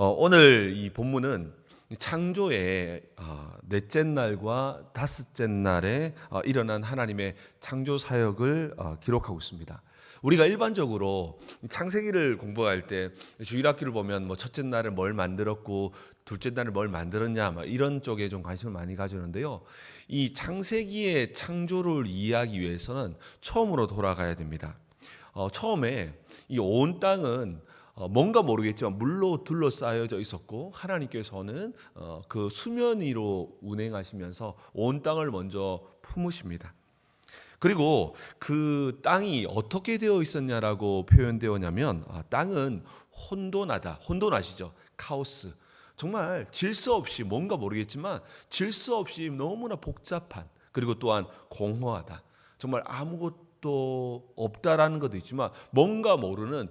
오늘 이 본문은 창조의 넷째 날과 다섯째 날에 일어난 하나님의 창조 사역을 기록하고 있습니다. 우리가 일반적으로 창세기를 공부할 때 주일학기를 보면 뭐 첫째 날에 뭘 만들었고 둘째 날에 뭘 만들었냐 이런 쪽에 좀 관심을 많이 가지는데요. 이 창세기의 창조를 이해하기 위해서는 처음으로 돌아가야 됩니다. 처음에 이 온 땅은 뭔가 모르겠지만 물로 둘러싸여져 있었고 하나님께서는 그 수면 위로 운행하시면서 온 땅을 먼저 품으십니다. 그리고 그 땅이 어떻게 되어 있었냐라고 표현되었냐면 땅은 혼돈하다. 혼돈 아시죠? 카오스. 정말 질서 없이 뭔가 모르겠지만 질서 없이 너무나 복잡한, 그리고 또한 공허하다. 정말 아무것도 없다라는 것도 있지만 뭔가 모르는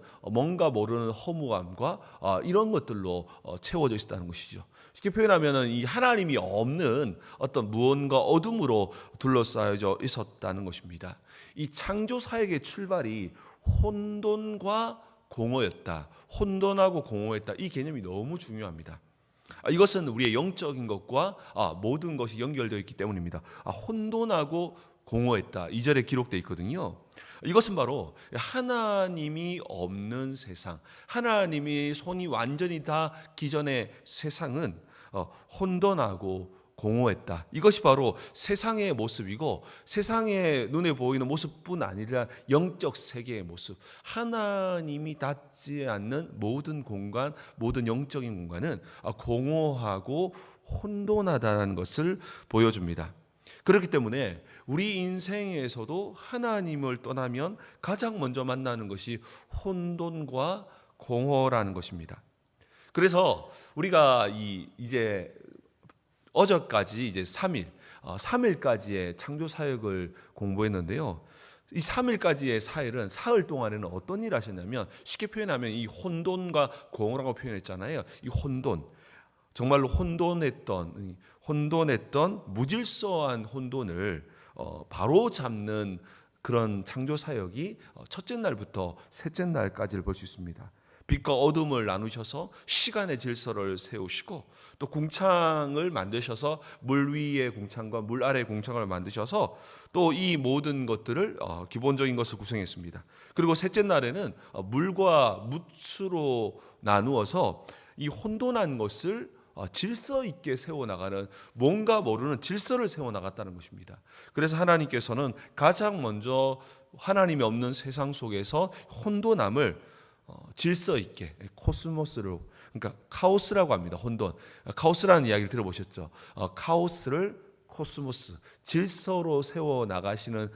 허무함과 이런 것들로 채워져 있었다는 것이죠. 쉽게 표현하면은 이 하나님이 없는 어떤 무언가 어둠으로 둘러싸여져 있었다는 것입니다. 이 창조 사역의 출발이 혼돈과 공허였다. 혼돈하고 공허했다. 이 개념이 너무 중요합니다. 이것은 우리의 영적인 것과 모든 것이 연결되어 있기 때문입니다. 혼돈하고 공허했다. 2절에 기록되어 있거든요. 이것은 바로 하나님이 없는 세상, 하나님이 손이 완전히 닿기 전의 세상은 혼돈하고 공허했다. 이것이 바로 세상의 모습이고, 세상의 눈에 보이는 모습뿐 아니라 영적 세계의 모습, 하나님이 닿지 않는 모든 공간, 모든 영적인 공간은 공허하고 혼돈하다는 것을 보여줍니다. 그렇기 때문에 우리 인생에서도 하나님을 떠나면 가장 먼저 만나는 것이 혼돈과 공허라는 것입니다. 그래서 우리가 이제 어제까지 이제 3일까지의 창조 사역을 공부했는데요. 이 3일까지의 사흘 동안에는 어떤 일을 하셨냐면, 쉽게 표현하면 이 혼돈과 공허라고 표현했잖아요. 이 혼돈, 정말로 혼돈했던 무질서한 혼돈을 바로 잡는 그런 창조 사역이 첫째 날부터 셋째 날까지를 볼 수 있습니다. 빛과 어둠을 나누셔서 시간의 질서를 세우시고, 또 궁창을 만드셔서 물 위의 궁창과 물 아래의 궁창을 만드셔서 또 이 모든 것들을 기본적인 것을 구성했습니다. 그리고 셋째 날에는 물과 뭇으로 나누어서 이 혼돈한 것을 질서 있게 세워나가는, 뭔가 모르는 질서를 세워나갔다는 것입니다. 그래서 하나님께서는 가장 먼저 하나님이 없는 세상 속에서 혼돈함을 질서 있게 코스모스로, 그러니까 카오스라고 합니다. 혼돈, 카오스라는 이야기를 들어보셨죠? 카오스를 코스모스, 질서로 세워나가시는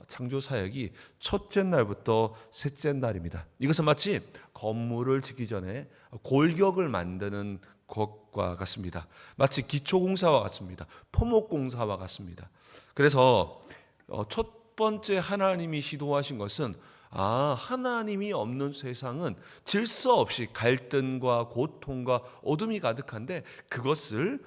창조 사역이 첫째 날부터 셋째 날입니다. 이것은 마치 건물을 짓기 전에 골격을 만드는 것과 같습니다. 마치 기초공사와 같습니다. 토목공사와 같습니다. 그래서 첫 번째 하나님이 시도하신 것은 하나님이 없는 세상은 질서 없이 갈등과 고통과 어둠이 가득한데 그것을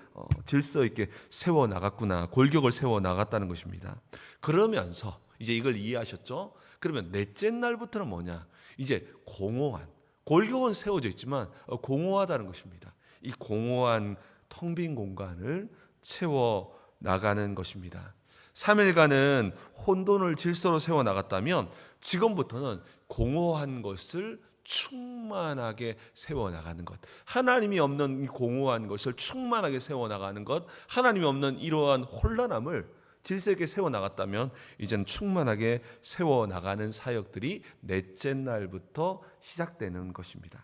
질서 있게 세워나갔구나, 골격을 세워나갔다는 것입니다. 그러면서 이제 이걸 이해하셨죠? 그러면 넷째 날부터는 뭐냐? 이제 공허한, 골격은 세워져 있지만 공허하다는 것입니다. 이 공허한 텅 빈 공간을 채워 나가는 것입니다. 3일간은 혼돈을 질서로 세워 나갔다면 지금부터는 공허한 것을 충만하게 세워 나가는 것, 하나님이 없는 이 공허한 것을 충만하게 세워 나가는 것, 하나님이 없는 이러한 혼란함을 질서 있게 세워 나갔다면 이제는 충만하게 세워 나가는 사역들이 넷째 날부터 시작되는 것입니다.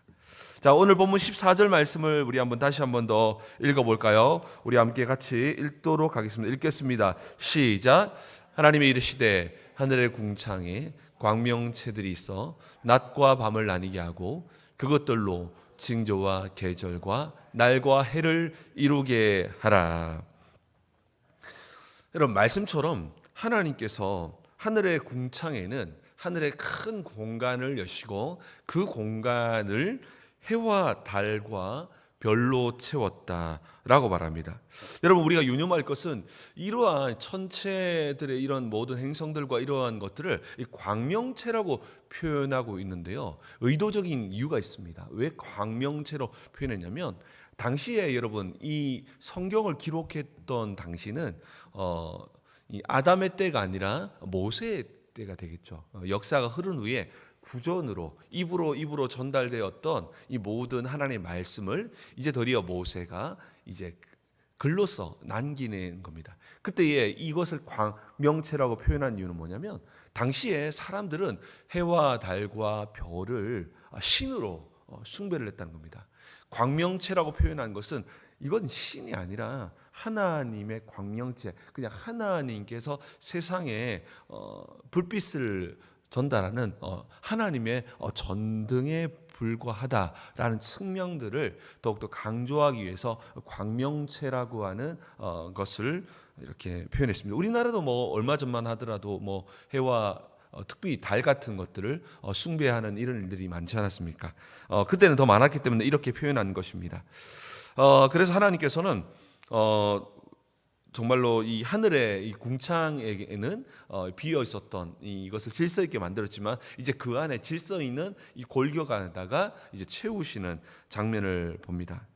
자, 오늘 본문 14절 말씀을 우리 다시 한번 더 읽어볼까요? 우리 함께 같이 읽도록 하겠습니다. 읽겠습니다. 시작. 하나님이 이르시되 하늘의 궁창에 광명체들이 있어 낮과 밤을 나뉘게 하고 그것들로 징조와 계절과 날과 해를 이루게 하라. 여러분, 말씀처럼 하나님께서 하늘의 궁창에는 하늘의 큰 공간을 여시고 그 공간을 해와 달과 별로 채웠다라고 말합니다. 여러분, 우리가 유념할 것은 이러한 천체들의 이런 모든 행성들과 이러한 것들을 이 광명체라고 표현하고 있는데요. 의도적인 이유가 있습니다. 왜 광명체로 표현했냐면, 당시에 여러분 이 성경을 기록했던 당시는 이 아담의 때가 아니라 모세의 때가 되겠죠. 역사가 흐른 후에 구전으로 입으로 전달되었던 이 모든 하나님의 말씀을 이제 드디어 모세가 이제 글로써 남기는 겁니다. 그때에 이것을 광명체라고 표현한 이유는 뭐냐면, 당시에 사람들은 해와 달과 별을 신으로 숭배를 했다는 겁니다. 광명체라고 표현한 것은 이건 신이 아니라 하나님의 광명체, 그냥 하나님께서 세상에 불빛을 전달하는 하나님의 전등에 불과하다라는 측면들을 더욱더 강조하기 위해서 광명체라고 하는 것을 이렇게 표현했습니다. 우리나라도 뭐 얼마 전만 하더라도 뭐 해와 특히 달 같은 것들을 숭배하는 이런 일들이 많지 않았습니까? 그때는 더 많았기 때문에 이렇게 표현한 것입니다. 그래서 하나님께서는 정말로 이 하늘의 이 궁창에게는 비어 있었던 이것을 질서 있게 만들었지만, 이제 그 안에 질서 있는 이 골격 안에다가 이제 채우시는 장면을 봅니다.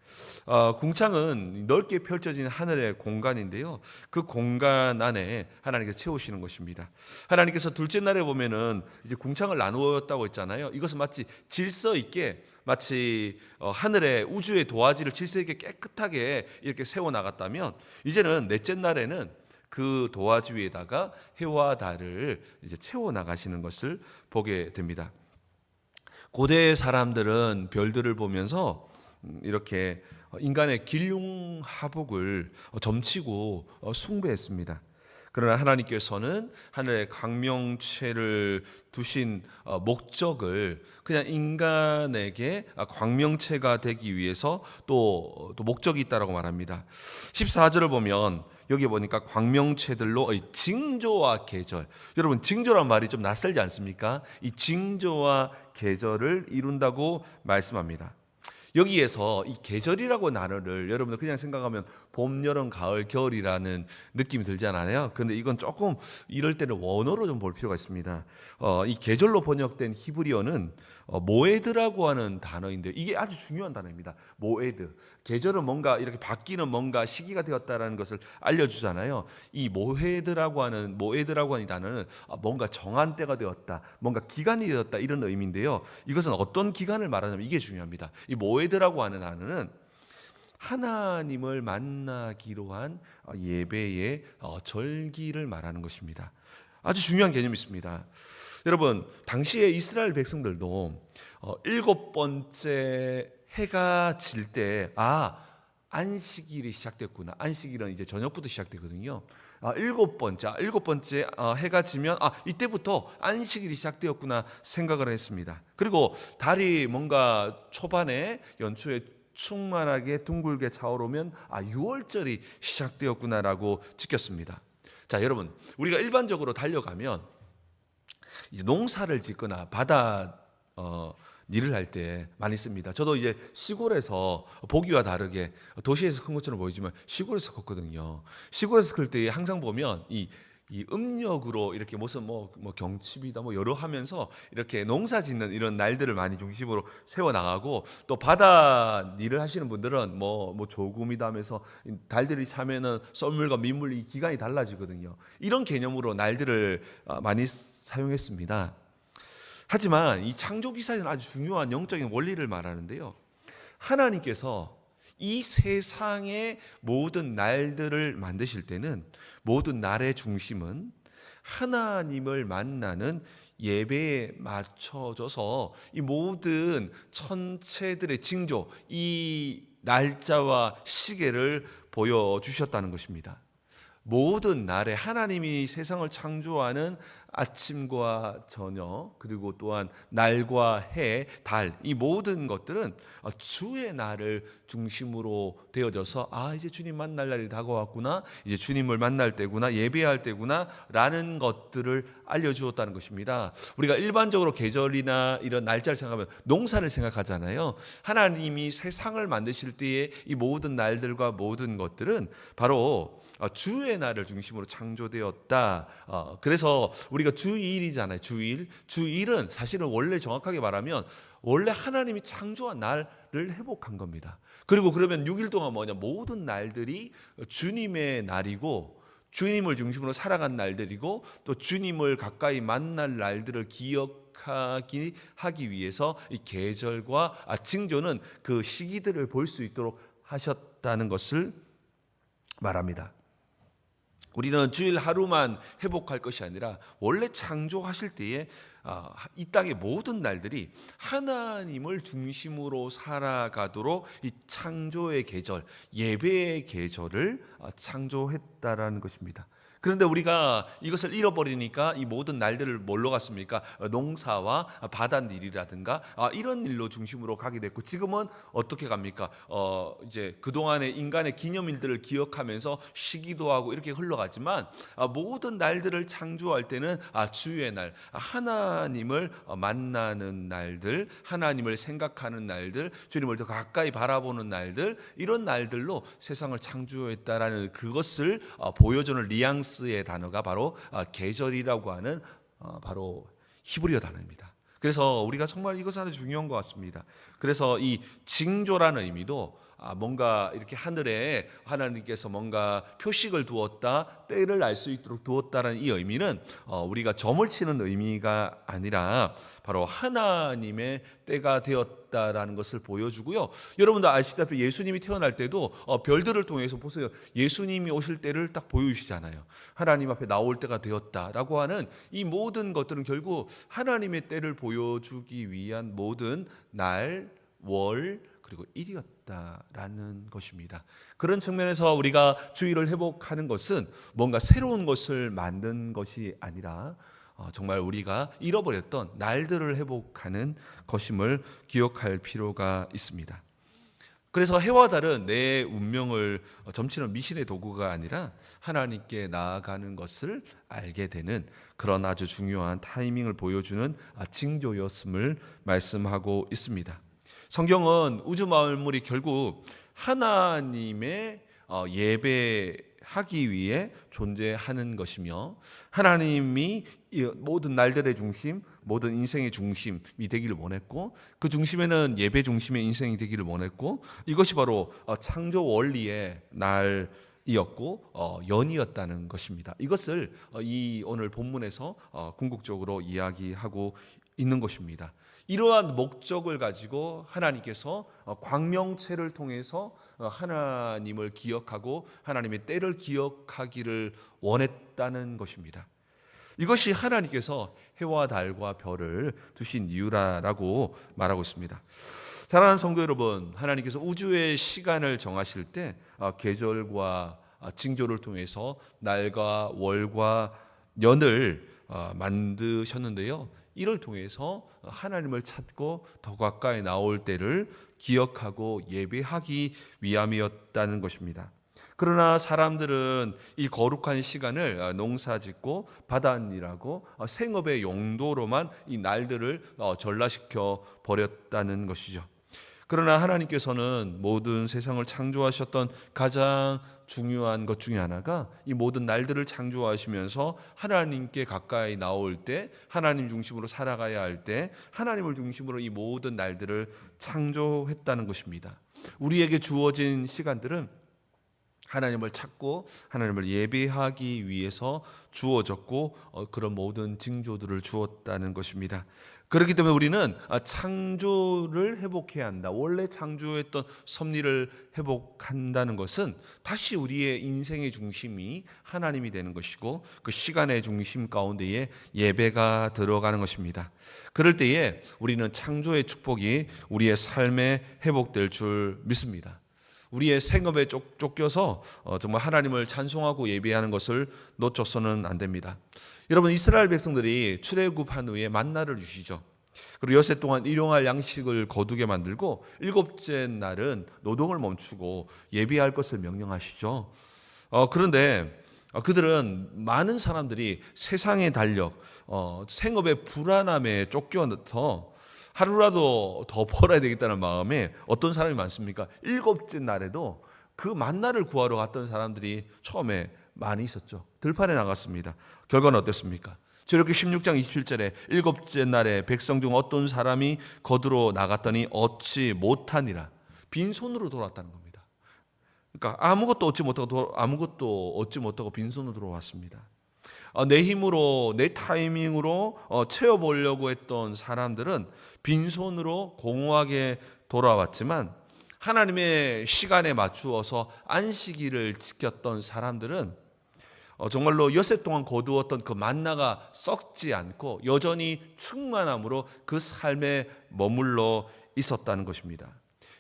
궁창은 넓게 펼쳐진 하늘의 공간인데요. 그 공간 안에 하나님께서 채우시는 것입니다. 하나님께서 둘째 날에 보면은 이제 궁창을 나누었다고 했잖아요. 이것은 마치 질서 있게, 마치 하늘의 우주의 도화지를 질서 있게 깨끗하게 이렇게 세워 나갔다면, 이제는 넷째 날에는 그 도화지 위에다가 해와 달을 이제 채워 나가시는 것을 보게 됩니다. 고대 사람들은 별들을 보면서 이렇게 인간의 길흉하복을 점치고 숭배했습니다. 그러나 하나님께서는 하늘의 광명체를 두신 목적을 그냥 인간에게 광명체가 되기 위해서 또 목적이 있다라고 말합니다. 14절을 보면 여기 보니까 광명체들로 징조와 계절, 여러분 징조란 말이 좀 낯설지 않습니까? 이 징조와 계절을 이룬다고 말씀합니다. 여기에서 이 계절이라고 단어를 여러분들 그냥 생각하면 봄, 여름, 가을, 겨울이라는 느낌이 들지 않아요? 그런데 이건 조금 이럴 때는 원어로 좀 볼 필요가 있습니다. 이 계절로 번역된 히브리어는 모에드라고 하는 단어인데, 이게 아주 중요한 단어입니다. 모에드. 계절은 뭔가 이렇게 바뀌는 뭔가 시기가 되었다라는 것을 알려주잖아요. 이 모에드라고 하는 단어는 뭔가 정한 때가 되었다, 뭔가 기간이 되었다, 이런 의미인데요. 이것은 어떤 기간을 말하냐면 이게 중요합니다. 이 모에드라고 하는 단어는 하나님을 만나기로 한 예배의 절기를 말하는 것입니다. 아주 중요한 개념이 있습니다. 여러분, 당시에 이스라엘 백성들도 일곱 번째 해가 질 때 안식일이 시작됐구나. 안식일은 이제 저녁부터 시작되거든요. 일곱 번째 해가 지면 이때부터 안식일이 시작되었구나 생각을 했습니다. 그리고 달이 뭔가 초반에 연초에 충만하게 둥글게 차오르면 6월절이 시작되었구나라고 지켰습니다. 자, 여러분, 우리가 일반적으로 달려가면 이제 농사를 짓거나 바다 일을 할 때 많이 씁니다. 저도 이제 시골에서 보기와 다르게 도시에서 큰 것처럼 보이지만 시골에서 컸거든요. 시골에서 클 때 항상 보면 이 음력으로 이렇게 무슨 뭐 경칩이다 뭐 여러 하면서 이렇게 농사 짓는 이런 날들을 많이 중심으로 세워 나가고, 또 바다 일을 하시는 분들은 뭐 조금이다 하면서 달들이 차면은 썰물과 민물 이 기간이 달라지거든요. 이런 개념으로 날들을 많이 사용했습니다. 하지만 이 창조 기사에는 아주 중요한 영적인 원리를 말하는데요. 하나님께서 이 세상의 모든 날들을 만드실 때는 모든 날의 중심은 하나님을 만나는 예배에 맞춰져서 이 모든 천체들의 징조, 이 날짜와 시계를 보여주셨다는 것입니다. 모든 날에 하나님이 세상을 창조하는 아침과 저녁, 그리고 또한 날과 해, 달, 이 모든 것들은 주의 날을 중심으로 되어져서 이제 주님 만날 날이 다가왔구나, 이제 주님을 만날 때구나, 예배할 때구나 라는 것들을 알려주었다는 것입니다. 우리가 일반적으로 계절이나 이런 날짜를 생각하면 농사를 생각하잖아요. 하나님이 세상을 만드실 때의 이 모든 날들과 모든 것들은 바로 주의 날을 중심으로 창조되었다. 그래서 우리가 주일이잖아요. 주일은 사실은 원래 정확하게 말하면 원래 하나님이 창조한 날을 회복한 겁니다. 그리고 그러면 6일 동안 뭐냐? 모든 날들이 주님의 날이고 주님을 중심으로 살아간 날들이고 또 주님을 가까이 만날 날들을 기억하기 위해서 이 계절과 징조는 그 시기들을 볼 수 있도록 하셨다는 것을 말합니다. 우리는 주일 하루만 회복할 것이 아니라 원래 창조하실 때에 이 땅의 모든 날들이 하나님을 중심으로 살아가도록 이 창조의 계절, 예배의 계절을 창조했다라는 것입니다. 그런데 우리가 이것을 잃어버리니까 이 모든 날들을 뭘로 갔습니까? 농사와 바닷일이라든가 이런 일로 중심으로 가게 됐고, 지금은 어떻게 갑니까? 이제 그동안의 인간의 기념일들을 기억하면서 쉬기도 하고 이렇게 흘러가지만 모든 날들을 창조할 때는 주의 날, 하나님을 만나는 날들, 하나님을 생각하는 날들, 주님을 더 가까이 바라보는 날들, 이런 날들로 세상을 창조했다라는 그것을 보여주는 뉘앙스의 단어가 바로 계절이라고 하는 바로 히브리어 단어입니다. 그래서 우리가 정말 이것은 아주 중요한 것 같습니다. 그래서 이 징조라는 의미도 뭔가 이렇게 하늘에 하나님께서 뭔가 표식을 두었다, 때를 알 수 있도록 두었다라는 이 의미는 우리가 점을 치는 의미가 아니라 바로 하나님의 때가 되었다라는 것을 보여주고요. 여러분도 아시다시피 예수님이 태어날 때도 별들을 통해서 보세요. 예수님이 오실 때를 딱 보여주시잖아요. 하나님 앞에 나올 때가 되었다라고 하는 이 모든 것들은 결국 하나님의 때를 보여주기 위한 모든 날, 월, 그리고 일이었다라는 것입니다. 그런 측면에서 우리가 주일을 회복하는 것은 뭔가 새로운 것을 만든 것이 아니라 정말 우리가 잃어버렸던 날들을 회복하는 것임을 기억할 필요가 있습니다. 그래서 해와 달은 내 운명을 점치는 미신의 도구가 아니라 하나님께 나아가는 것을 알게 되는 그런 아주 중요한 타이밍을 보여주는 징조였음을 말씀하고 있습니다. 성경은 우주 만물이 결국 하나님의 예배하기 위해 존재하는 것이며, 하나님이 모든 날들의 중심, 모든 인생의 중심이 되기를 원했고, 그 중심에는 예배 중심의 인생이 되기를 원했고, 이것이 바로 창조 원리의 날이었고 연이었다는 것입니다. 이것을 이 오늘 본문에서 궁극적으로 이야기하고 있는 것입니다. 이러한 목적을 가지고 하나님께서 광명체를 통해서 하나님을 기억하고 하나님의 때를 기억하기를 원했다는 것입니다. 이것이 하나님께서 해와 달과 별을 두신 이유라고 말하고 있습니다. 사랑하는 성도 여러분, 하나님께서 우주의 시간을 정하실 때 계절과 징조를 통해서 날과 월과 년을 만드셨는데요. 이를 통해서 하나님을 찾고 더 가까이 나올 때를 기억하고 예배하기 위함이었다는 것입니다. 그러나 사람들은 이 거룩한 시간을 농사짓고 바닷일하고 생업의 용도로만 이 날들을 전락시켜 버렸다는 것이죠. 그러나 하나님께서는 모든 세상을 창조하셨던 가장 중요한 것 중에 하나가 이 모든 날들을 창조하시면서 하나님께 가까이 나올 때, 하나님 중심으로 살아가야 할 때 하나님을 중심으로 이 모든 날들을 창조했다는 것입니다. 우리에게 주어진 시간들은 하나님을 찾고 하나님을 예배하기 위해서 주어졌고 그런 모든 징조들을 주었다는 것입니다. 그렇기 때문에 우리는 창조를 회복해야 한다. 원래 창조했던 섭리를 회복한다는 것은 다시 우리의 인생의 중심이 하나님이 되는 것이고 그 시간의 중심 가운데에 예배가 들어가는 것입니다. 그럴 때에 우리는 창조의 축복이 우리의 삶에 회복될 줄 믿습니다. 우리의 생업에 쫓겨서 정말 하나님을 찬송하고 예배하는 것을 놓쳐서는 안 됩니다. 여러분, 이스라엘 백성들이 출애굽한 후에 만나를 주시죠. 그리고 엿새 동안 일용할 양식을 거두게 만들고 일곱째 날은 노동을 멈추고 예배할 것을 명령하시죠. 그런데 그들은 많은 사람들이 세상의 달력, 생업의 불안함에 쫓겨서 하루라도 더 벌어야 되겠다는 마음에 어떤 사람이 많습니까? 일곱째 날에도 그 만나를 구하러 갔던 사람들이 처음에 많이 있었죠. 들판에 나갔습니다. 결과는 어땠습니까? 저렇게 16장 27절에 일곱째 날에 백성 중 어떤 사람이 거두러 나갔더니 얻지 못하니라. 빈손으로 돌아왔다는 겁니다. 그러니까 아무것도 얻지 못하고 빈손으로 돌아왔습니다. 내 힘으로 내 타이밍으로 채워보려고 했던 사람들은 빈손으로 공허하게 돌아왔지만 하나님의 시간에 맞추어서 안식일을 지켰던 사람들은 정말로 엿새 동안 거두었던 그 만나가 썩지 않고 여전히 충만함으로 그 삶에 머물러 있었다는 것입니다.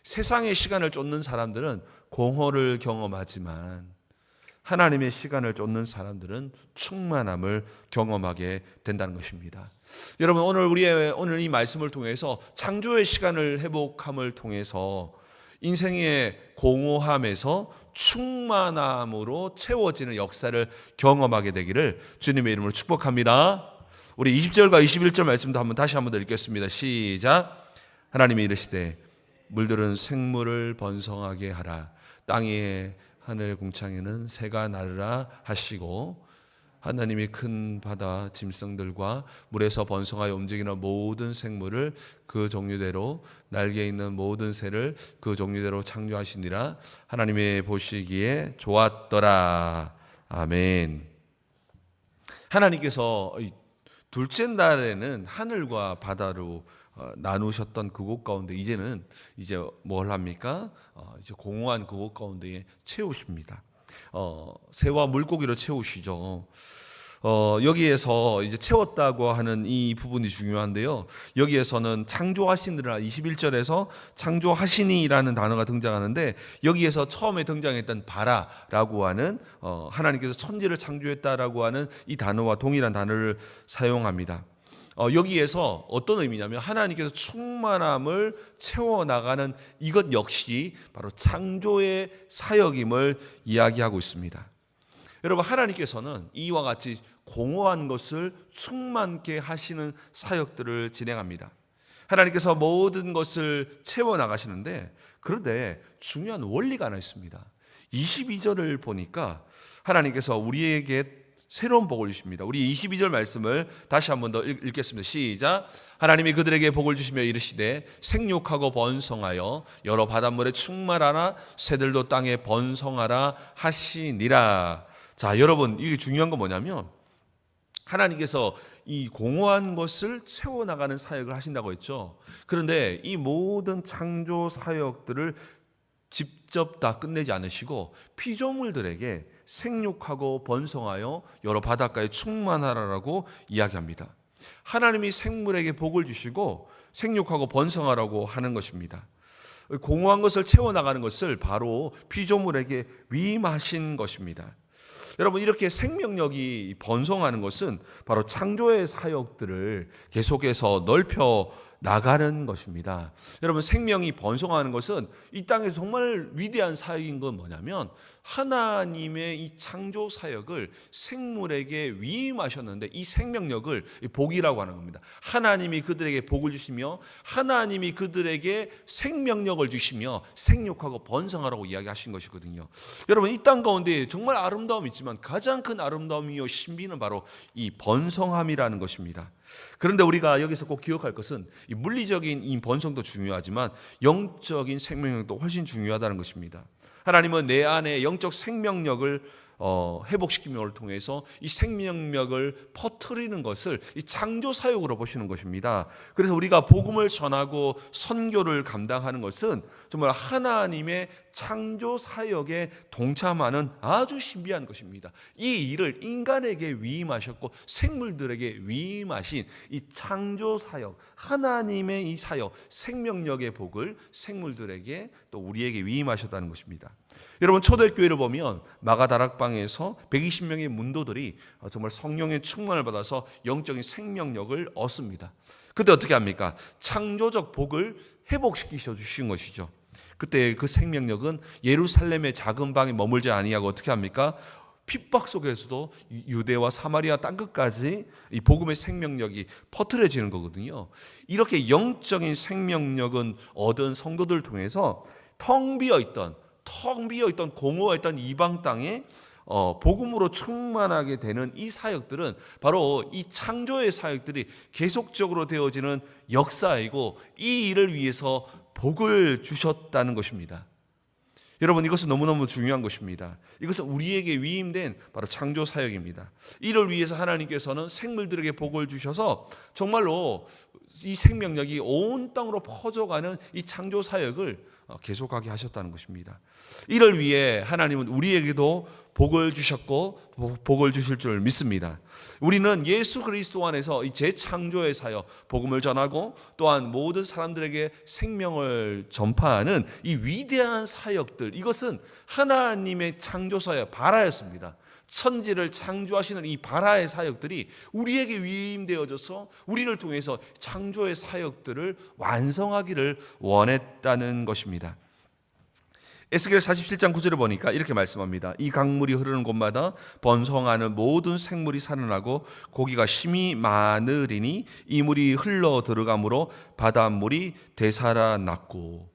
세상의 시간을 쫓는 사람들은 공허를 경험하지만 하나님의 시간을 쫓는 사람들은 충만함을 경험하게 된다는 것입니다. 여러분, 오늘 이 말씀을 통해서 창조의 시간을 회복함을 통해서 인생의 공허함에서 충만함으로 채워지는 역사를 경험하게 되기를 주님의 이름으로 축복합니다. 우리 20절과 21절 말씀도 다시 한번 더 읽겠습니다. 시작. 하나님이 이르시되 물들은 생물을 번성하게 하라. 땅의 하늘 궁창에는 새가 나르라 하시고 하나님이 큰 바다 짐승들과 물에서 번성하여 움직이는 모든 생물을 그 종류대로 날개 있는 모든 새를 그 종류대로 창조하시니라. 하나님이 보시기에 좋았더라. 아멘. 하나님께서 둘째 날에는 하늘과 바다로 나누셨던 그곳 가운데 이제 뭘 합니까? 이제 공허한 그곳 가운데에 채우십니다. 새와 물고기로 채우시죠. 여기에서 이제 채웠다고 하는 이 부분이 중요한데요. 여기에서는 창조하시느라 21절에서 창조하시니라는 단어가 등장하는데 여기에서 처음에 등장했던 바라라고 하는 하나님께서 천지를 창조했다라고 하는 이 단어와 동일한 단어를 사용합니다. 여기에서 어떤 의미냐면 하나님께서 충만함을 채워나가는 이것 역시 바로 창조의 사역임을 이야기하고 있습니다. 여러분, 하나님께서는 이와 같이 공허한 것을 충만케 하시는 사역들을 진행합니다. 하나님께서 모든 것을 채워나가시는데 그런데 중요한 원리가 하나 있습니다. 22절을 보니까 하나님께서 우리에게 새로운 복을 주십니다. 우리 22절 말씀을 다시 한 번 더 읽겠습니다. 시작. 하나님이 그들에게 복을 주시며 이르시되 생육하고 번성하여 여러 바닷물에 충만하라. 새들도 땅에 번성하라 하시니라. 자, 여러분, 이게 중요한 건 뭐냐면 하나님께서 이 공허한 것을 채워나가는 사역을 하신다고 했죠. 그런데 이 모든 창조 사역들을 직접 다 끝내지 않으시고 피조물들에게 생육하고 번성하여 여러 바닷가에 충만하라라고 이야기합니다. 하나님이 생물에게 복을 주시고 생육하고 번성하라고 하는 것입니다. 공허한 것을 채워나가는 것을 바로 피조물에게 위임하신 것입니다. 여러분, 이렇게 생명력이 번성하는 것은 바로 창조의 사역들을 계속해서 넓혀 나가는 것입니다. 여러분, 생명이 번성하는 것은 이 땅에서 정말 위대한 사역인 건 뭐냐면 하나님의 이 창조 사역을 생물에게 위임하셨는데 이 생명력을 복이라고 하는 겁니다. 하나님이 그들에게 복을 주시며 하나님이 그들에게 생명력을 주시며 생육하고 번성하라고 이야기하신 것이거든요. 여러분, 이 땅 가운데 정말 아름다움이 있지만 가장 큰 아름다움이요 신비는 바로 이 번성함이라는 것입니다. 그런데 우리가 여기서 꼭 기억할 것은 이 물리적인 이 번성도 중요하지만 영적인 생명력도 훨씬 중요하다는 것입니다. 하나님은 내 안에 영적 생명력을 회복시킴을 통해서 이 생명력을 퍼뜨리는 것을 이 창조 사역으로 보시는 것입니다. 그래서 우리가 복음을 전하고 선교를 감당하는 것은 정말 하나님의 창조 사역에 동참하는 아주 신비한 것입니다. 이 일을 인간에게 위임하셨고 생물들에게 위임하신 이 창조 사역, 하나님의 이 사역, 생명력의 복을 생물들에게 또 우리에게 위임하셨다는 것입니다. 여러분, 초대교회를 보면 마가다락방에서 120명의 문도들이 정말 성령의 충만을 받아서 영적인 생명력을 얻습니다. 그때 어떻게 합니까? 창조적 복을 회복시키셔 주신 것이죠. 그때 그 생명력은 예루살렘의 작은 방에 머물지 아니하고 어떻게 합니까? 핍박 속에서도 유대와 사마리아 땅끝까지 이 복음의 생명력이 퍼뜨려지는 거거든요. 이렇게 영적인 생명력은 얻은 성도들 통해서 텅 비어 있던 공허했던 이방 땅에 복음으로 충만하게 되는 이 사역들은 바로 이 창조의 사역들이 계속적으로 되어지는 역사이고, 이 일을 위해서 복을 주셨다는 것입니다. 여러분, 이것은 너무너무 중요한 것입니다. 이것은 우리에게 위임된 바로 창조 사역입니다. 이를 위해서 하나님께서는 생물들에게 복을 주셔서 정말로 이 생명력이 온 땅으로 퍼져가는 이 창조 사역을 계속하게 하셨다는 것입니다. 이를 위해 하나님은 우리에게도 복을 주셨고 복을 주실 줄 믿습니다. 우리는 예수 그리스도 안에서 이 재창조의 사역, 복음을 전하고 또한 모든 사람들에게 생명을 전파하는 이 위대한 사역들, 이것은 하나님의 창조 사역, 바라였습니다. 천지를 창조하시는 이 바라의 사역들이 우리에게 위임되어져서 우리를 통해서 창조의 사역들을 완성하기를 원했다는 것입니다. 에스겔 47장 9절을 보니까 이렇게 말씀합니다. 이 강물이 흐르는 곳마다 번성하는 모든 생물이 살아나고 고기가 심히 많으리니 이 물이 흘러 들어가므로 바닷물이 되살아났고.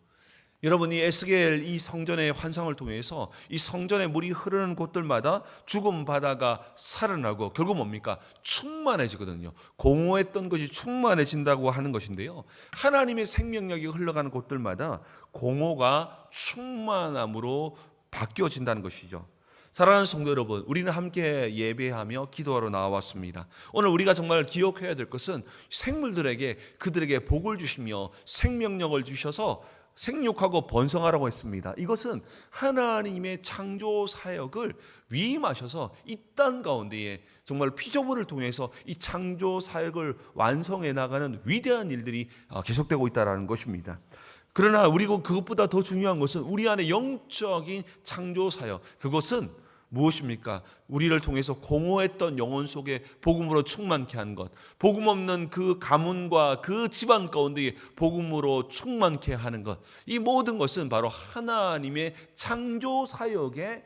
여러분이 에스겔 이 성전의 환상을 통해서 이 성전의 물이 흐르는 곳들마다 죽은 바다가 살아나고 결국 뭡니까? 충만해지거든요. 공허했던 것이 충만해진다고 하는 것인데요, 하나님의 생명력이 흘러가는 곳들마다 공허가 충만함으로 바뀌어진다는 것이죠. 사랑하는 성도 여러분, 우리는 함께 예배하며 기도하러 나왔습니다. 오늘 우리가 정말 기억해야 될 것은 생물들에게, 그들에게 복을 주시며 생명력을 주셔서 생육하고 번성하라고 했습니다. 이것은 하나님의 창조 사역을 위임하셔서 이 땅 가운데에 정말 피조물을 통해서 이 창조 사역을 완성해 나가는 위대한 일들이 계속되고 있다는 것입니다. 그러나 그리고 그것보다 더 중요한 것은 우리 안에 영적인 창조 사역, 그것은 무엇입니까? 우리를 통해서 공허했던 영혼 속에 복음으로 충만케 하는 것, 복음 없는 그 가문과 그 집안 가운데 복음으로 충만케 하는 것, 이 모든 것은 바로 하나님의 창조 사역에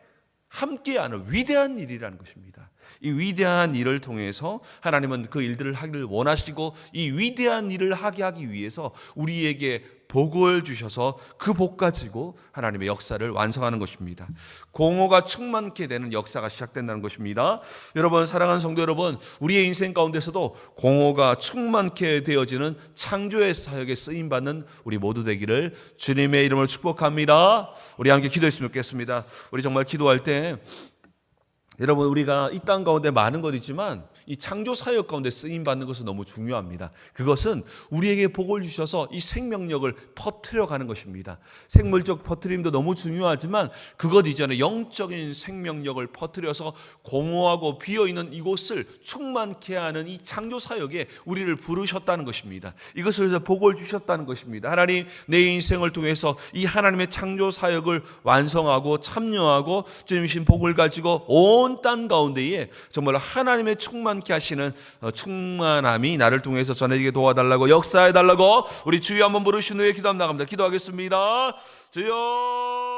함께하는 위대한 일이라는 것입니다. 이 위대한 일을 통해서 하나님은 그 일들을 하기를 원하시고, 이 위대한 일을 하기 위해서 우리에게 복을 주셔서 그 복 가지고 하나님의 역사를 완성하는 것입니다. 공허가 충만케 되는 역사가 시작된다는 것입니다. 여러분, 사랑하는 성도 여러분, 우리의 인생 가운데서도 공허가 충만케 되어지는 창조의 사역에 쓰임받는 우리 모두 되기를 주님의 이름으로 축복합니다. 우리 함께 기도했으면 좋겠습니다. 우리 정말 기도할 때 여러분, 우리가 이 땅 가운데 많은 것 있지만 이 창조 사역 가운데 쓰임 받는 것은 너무 중요합니다. 그것은 우리에게 복을 주셔서 이 생명력을 퍼뜨려 가는 것입니다. 생물적 퍼뜨림도 너무 중요하지만 그것 이전에 영적인 생명력을 퍼뜨려서 공허하고 비어있는 이곳을 충만케 하는 이 창조 사역에 우리를 부르셨다는 것입니다. 이것을 위해서 복을 주셨다는 것입니다. 하나님, 내 인생을 통해서 이 하나님의 창조 사역을 완성하고 참여하고 주님 신 복을 가지고 온 땅 가운데에 정말 하나님의 충만케 하시는 충만함이 나를 통해서 전해지게 도와달라고, 역사해달라고 우리 주여 한번 부르신 후에 기도하면 나갑니다. 기도하겠습니다. 주여.